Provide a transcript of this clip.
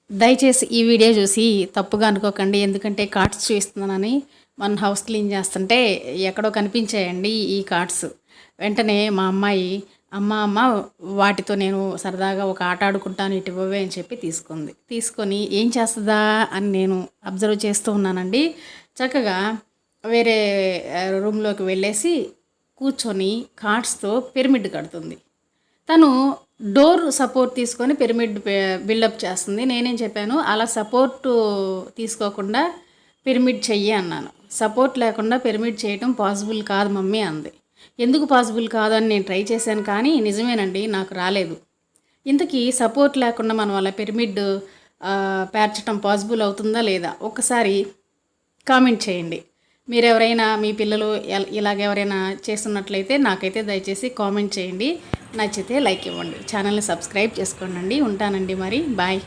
దయచేసి ఈ వీడియో చూసి తప్పుగా అనుకోకండి. ఎందుకంటే కార్డ్స్ చూపిస్తున్నానని మన హౌస్ క్లీన్ చేస్తుంటే ఎక్కడో కనిపించాయండి ఈ కార్డ్స్. వెంటనే మా అమ్మాయి అమ్మ వాటితో నేను సరదాగా ఒక ఆట ఆడుకుంటాను, ఇటు ఇవ్వవే అని చెప్పి తీసుకొని ఏం చేస్తుందా అని నేను అబ్జర్వ్ చేస్తూ ఉన్నానండి. చక్కగా వేరే రూమ్లోకి వెళ్ళేసి కూర్చొని కార్డ్స్తో పిరమిడ్ కడుతుంది. తను డోర్ సపోర్ట్ తీసుకొని పిరమిడ్ బిల్డప్ చేస్తుంది. నేనేం చెప్పాను, అలా సపోర్ట్ తీసుకోకుండా పిరమిడ్ చెయ్యి అన్నాను. సపోర్ట్ లేకుండా పిరమిడ్ చేయటం పాసిబుల్ కాదు మమ్మీ అంది. ఎందుకు పాసిబుల్ కాదని నేను ట్రై చేశాను, కానీ నిజమేనండి, నాకు రాలేదు. ఇంతకీ సపోర్ట్ లేకుండా మనం అలా పిరమిడ్ పేర్చడం పాసిబుల్ అవుతుందా లేదా ఒక్కసారి కామెంట్ చేయండి. మీరెవరైనా మీ పిల్లలు ఇలాగెవరైనా చేస్తున్నట్లయితే నాకైతే దయచేసి కామెంట్ చేయండి. నచ్చితే లైక్ ఇవ్వండి. ఛానల్ని సబ్స్క్రైబ్ చేసుకోండి. ఉంటానండి మరి. బాయ్.